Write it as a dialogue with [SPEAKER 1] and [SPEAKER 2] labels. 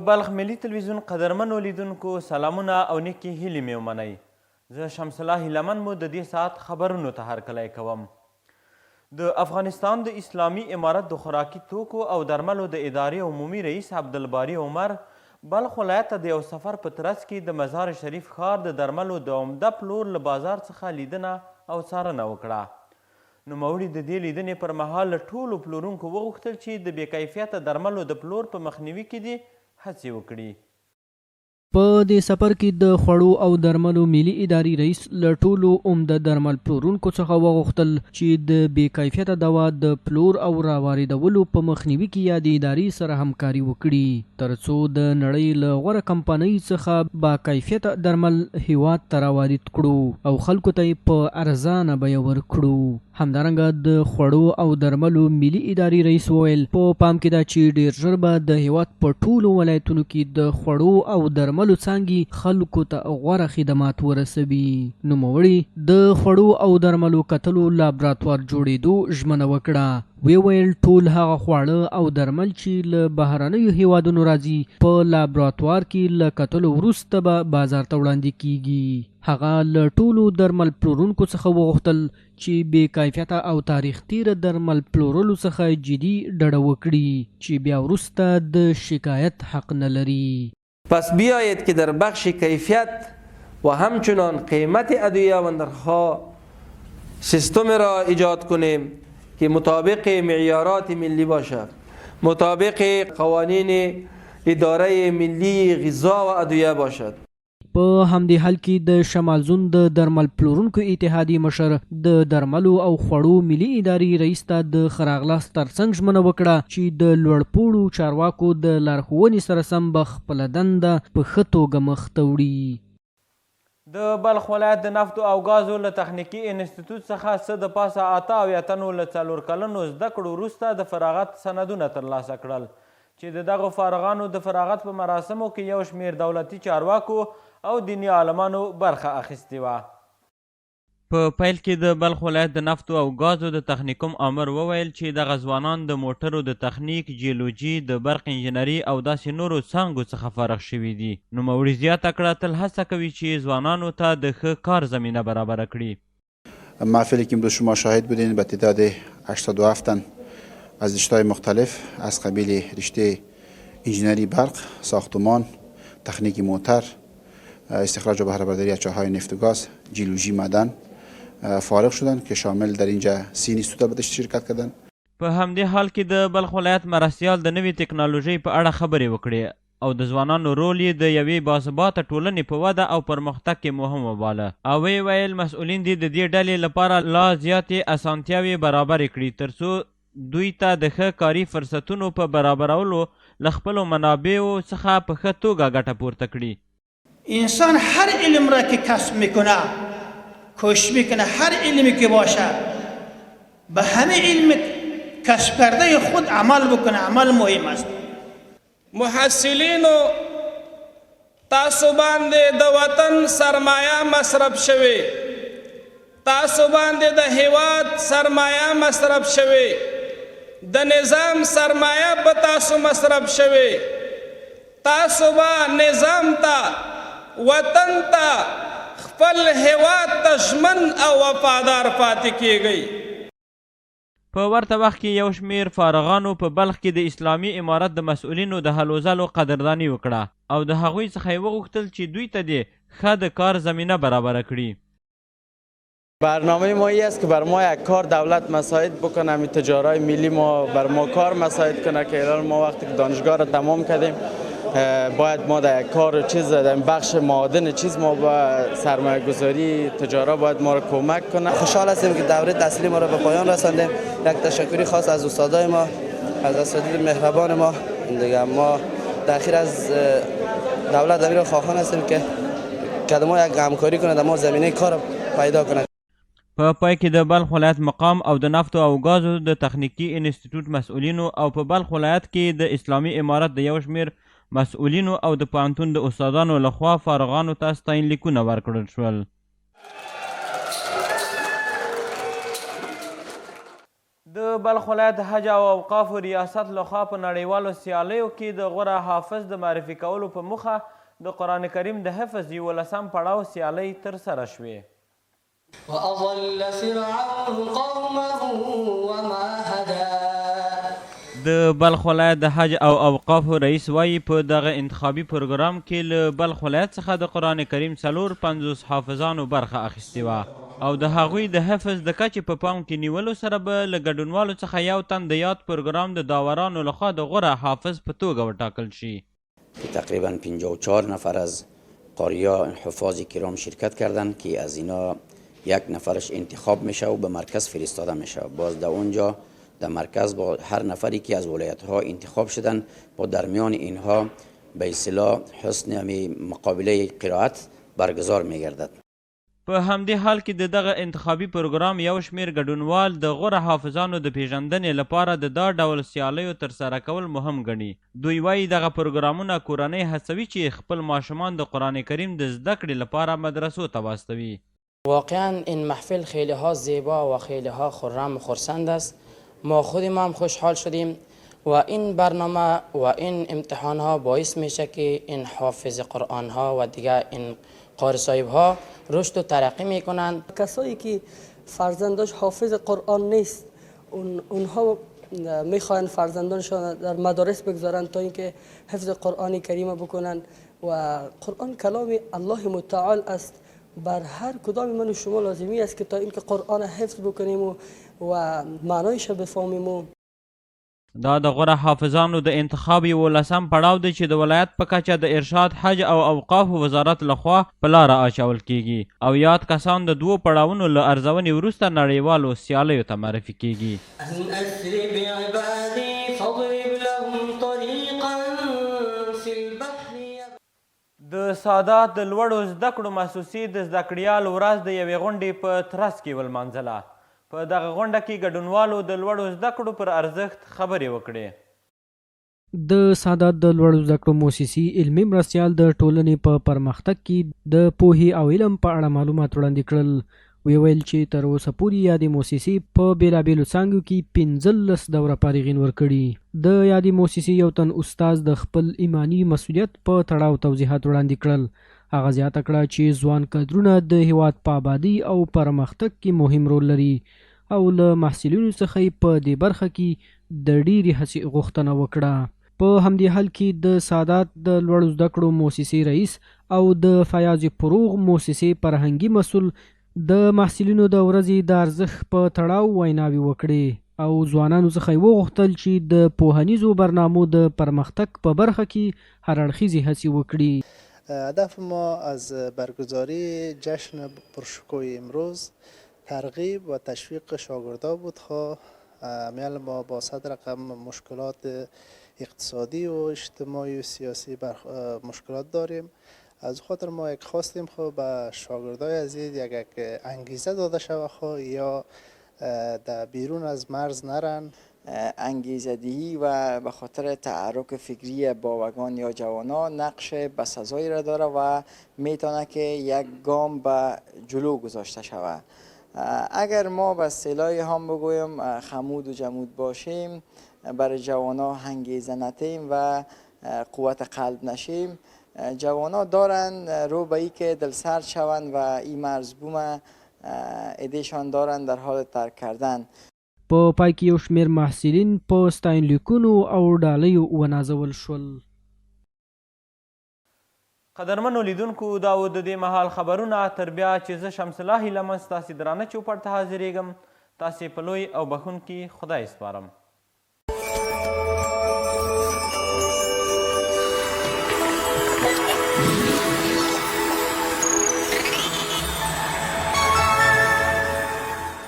[SPEAKER 1] بلخ ملي تلویزیون قدرمنو لیدونکو سلامونه او نیکې هیلې مې ومنئ. زه شمس الله هیلمن مو د دې ساعت خبرونو ته هرکلی کوم. د افغانستان د اسلامي امارت د خوراکي توکو او درملو د ادارې عمومي رئیس عبدالباري عمر بلخ ولایت ته د یو سفر په ترڅ کې د مزار شریف ښار د درملو د عمده پلور له بازار څخه لیدنه او څارنه وکړه. نوموړي د دې لیدنې پر مهال له ټولو پلورونکو وغوښتل چې د بې کیفیته درملو د پلور په مخنیوي کې دې هڅې وکړي.
[SPEAKER 2] په دې سفر کې د خوړو او درملو ملي ادارې رئیس له ټولو عمده درمل پلورونکو څخه وغوښتل چې د بې کیفیته دوا د پلور او راواردولو په مخنیوي کې یا د ادارې سره همکاري وکړي ترڅو د نړۍ له غوره کمپنۍ څخه با کیفیته درمل هیواد ته راوارد کړو او خلکو ته یې په ارزانه بیه ورکړو. همدارنګه د خوړو او درملو ملي ادارې رئیس وویل په پام کې ده چې ډېر ژر به د هیواد په ټولو ولایتونو کې د خوړو او درملو څانګې خلکو ته غوره خدمات ورسوي. نوموړي د خوړو او درملو کتلو لابراتوار جوړېدو ژمنه وکړه. ویل ټول هغه خواړه او درمل چې له بهرنیو هیوادونو راځي په لابراتوار کې له کتلو وروسته به بازار ته وړاندې کیږي. هغه له ټولو درمل پلورونکو څخه وغوښتل چې بې کیفیته او تاریخ تیره درمل پلورلو څخه جدي ډډه وکړي چې بیا وروسته د شکایت حق نه لري.
[SPEAKER 3] پس بیایید که در بخش کیفیت و همچنان قیمت ادویه و نرخ‌ها سیستم را ایجاد کنیم که مطابق معیارات ملی باشد، مطابق قوانین اداره ملی غذا و ادویه باشد.
[SPEAKER 2] په همدې حال کې د شمال زون د درمل پلورونکو اتحادیې مشر د درملو او خوړو ملي ادارې رئیس ته د ښه راغلاست ترڅنګ ژمنه وکړه چې د لوړپوړو چارواکو د لارښوونې سره سم به خپله دنده په ښه توګه مخ ته وړي.
[SPEAKER 1] د بلخ ولایت د نفتو او ګازو له تخنیکي انسټیټوت څخه څه د پاسه 8 تنو له 4 کلنو زده کړو وروسته د فراغت سندونه ترلاسه کړل چې د دغو فارغانو د فراغت په مراسمو کې یو شمېر دولتي چارواکو او دیني عالمانو برخه اخیستې وه. په پیل کې د بلخ ولایت د نفتو او ګازو د تخنیکوم آمر وویل چې دغه ځوانان د موټرو د تخنیک، جیولوجي، د برق انجنیري او داسې نورو څانګو څخه فارغ شوي دي. نوموړي زیاته کړه تل هڅه کوي چې ځوانانو ته د ښه کار زمینه برابره کړي.
[SPEAKER 4] محفلی که امروز شما شاهد بودین به تعداد 87 تن از رشته‌های مختلف از قبیل رشته انجینری برق، ساختمان، تکنیک موتر، استخراج و بهره برداری از چاه‌های نفت و گاز، جیولوژی، معدن فارغ شدند که شامل در اینجا 30 انستیتوت البته شرکت کردند.
[SPEAKER 1] په همدې حال کې د بلخ ولایت مرستیال د نوې ټکنالوژۍ په اړه خبرې وکړې او د ځوانانو رول یې د یوې باثباته ټولنې په وده او پرمختګ کې مهم وباله او ویل مسؤلین دې د دې ډلې لپاره لا زیاتې اسانتیاوې برابرې کړي ترڅو دوی ته د ښه کاري فرصتونو په برابرولو له خپلو منابعو څخه په ښه توګه ګټه پورته کړي.
[SPEAKER 5] انسان هر علم را که کسب میکنه کوشش میکنه هر علمی که باشه به همه علم کسب کرده خود عمل بکنه. عمل مهم است.
[SPEAKER 6] محصلینو تاسو باندې د وطن سرمایه مصرف شوی، تاسو باندې د هیواد سرمایه مصرف شوی، د نظام سرمایه به تاسو مصرف شوی. تاسو به نظام ته وطن ته خپل هیواد ته ژمن او وفادار پاتې کیږئ.
[SPEAKER 1] په ورته وخت کې یو شمېر فارغانو په بلخ کې د اسلامي امارت د مسؤلینو د هلو ځلو قدرداني وکړه او د هغوی څخه یې وغوښتل چې دوی ته دې ښه د کار زمینه برابره کړي.
[SPEAKER 7] برنامه ما این است که بر ما یک کار دولت مساعد بکنه، همین تجارای ملی ما بر ما کار مساعد کنه که الان ما وقتی که دانشگاه را تمام کردیم باید ما در یک کار چیز در بخش معادن چیز ما با سرمایه گذاری تجارا باید ما را کمک کنه.
[SPEAKER 8] خوشحال هستیم که دوره تحصیلی ما را به پایان رساندیم. یک تشکری خاص از استادای ما، از اساتید مهربان ما. دیگه ما در اخیر از دولت امیر خواهان هستیم که کدام یک همکاری کنه در ما زمینه کار پیدا کنه.
[SPEAKER 1] په پای کې د بلخ ولایت مقام او د نفتو او ګازو د تخنیکي انسټیټوټ مسؤلینو او په بلخ ولایت کې د اسلامي امارت د یو شمېر مسؤلینو او د پوهنتون د استادانو لخوا فارغانو ته ستاینلیکونه ورکړل شول. د بلخ ولایت د حج او اوقافو ریاست لخوا په نړیوالو سیالیو کې د غوره حافظ د معرفي کولو په موخه د قرآن کریم د حفظ 11 پړاو سیالۍ ترسره شوې.
[SPEAKER 9] وأضل فرعون قومه وما هدى.
[SPEAKER 1] د بلخ ولایت د حج او اوقافو رئیس وایي په دغه انتخابي پروګرام کې له بلخ ولایت څخه د قرآن کریم 450 حافظانو برخه اخیستې وه او د هغوی د حفظ د کچې په پام کې نیولو سره به له ګډونوالو څخه یو تن د یاد پروګرام د داورانو لخوا د غوره حافظ په توګه وټاکل شي.
[SPEAKER 10] تقریبا 54 نفر از قاریا حفاظ کرام شرکت کردند که از اینا یک نفرش انتخاب میشه و به مرکز فرستاده میشه. باز در اونجا در مرکز با هر نفری که از ولایت ها انتخاب شدن با درمیان اینها به اصطلاح حسن مقابله قرائت برگزار میگردد.
[SPEAKER 1] په همدې حال کې د دغه انتخابي پروګرام یو شمیر ګډونوال د غوره حافظانو د پیژندنې لپاره د دا ډول سیالیو ترسره کول مهم ګڼي. دوی وایي دغه پروګرامونه کورنۍ هڅوي چې خپل ماشومان د قرآن کریم د زده کړې لپاره مدرسو ته واستوي.
[SPEAKER 11] واقعا این محفل خیلی ها زیبا و خیلی ها خرم و خرسند است. ما خودیم هم خوشحال شدیم و این برنامه و این امتحان ها باعث میشه که این حافظ قرآن ها و دیگه این قاری صاحب ها رشد و ترقی میکنند.
[SPEAKER 12] کسایی که فرزنداش حافظ قرآن نیست اونها میخواین فرزندانشان در مدارس بگذارن تا اینکه حفظ قرآن کریم بکنن و قرآن کلام الله متعال است. بر هر کدام من و شما لازمی است که تا اینکه قرآن حفظ بکنیم و معنایش بفهمیم.
[SPEAKER 1] دا د غوره حافظانو د انتخاب 11 پړاو دی چې د ولایت په کچه د ارشاد حج او اوقاف وزارت لخوا په لاره اچول کیږي او یاد کسان د 2 پړاوونو له ارزونې وروسته نړیوالو سیالیو ته معرفي کیږي. د سادات د لوړو زده کړو محسوسي د زده کړیال ورځ د یوې غونډې په ترڅ کې ولمانځله. په دغه غونډه کې ګډونوالو د لوړو زده کړو پر ارزښت خبرې وکړې.
[SPEAKER 2] د سادات د لوړو زده کړو موسسې علمي مرستیال د ټولنې په پرمختګ کې د پوهې او علم په اړه معلومات وړاندې کړل. ویل چې تر اوسه پورې یادې موسسې په بېلابېلو څانګو کې 15 دوره فارغین ورکړي. د یادې موسسې یو تن استاد د خپل ایماني مسؤلیت په تړاو توضیحات وړاندې کړل. هغه زیاته کړه چې ځوان کادرونه د هیواد په آبادي او پرمختګ کې مهم رول لري او له محصلینو څخه یې په دې برخه کې د ډېرې هڅې غوښتنه وکړه. په همدې حال کې د سادات د لوړو زده کړو موسسې رئیس او د فیاض فروغ موسسې فرهنګي مسؤل د محصلینو د ورځې د ارزښت په تړاو ویناوې وکړې او ځوانانو څخه یې وغوښتل چې د پوهنیزو برنامو د پرمختګ په برخه کې هر اړخیزې هڅې وکړي.
[SPEAKER 13] هدف ما از برگزاری جشن پرشکوه امروز ترغیب و تشویق شاگردان بود. میل ما با 100 رقم مشکلات اقتصادی و اجتماعی و سیاسی مشکلات داریم. از خاطر ما یک خواستیم به شاگردای عزیز یک انگیزه داده شود یا در بیرون از مرز نرن.
[SPEAKER 14] انگیزه دهی و به خاطر تحرک فکری باوگان یا جوانان نقش بسزایی را داره و میتونه که یک گام به جلو گذاشته شود. اگر ما به اصطلاح هم بگویم خمود و جمود باشیم، برای جوانان انگیزه نتیم و قوت قلب نشیم، جوانان دارن رو به ای که دلسرد شوند و این مرزبوم ایدهشان دارن در حال ترک کردن.
[SPEAKER 2] په پای کې یو شمېر محصلین په ستاینلیکونو او ډالیو ونازول شول.
[SPEAKER 1] قدرمنو لیدونکو دا و د دې مهال خبرونه. تر بیا چې زه شمس الله هیله من ستاسې درانه چوپړ ته حاضرېږم، تاسې په لوی او بخښونکي خدای سپارم.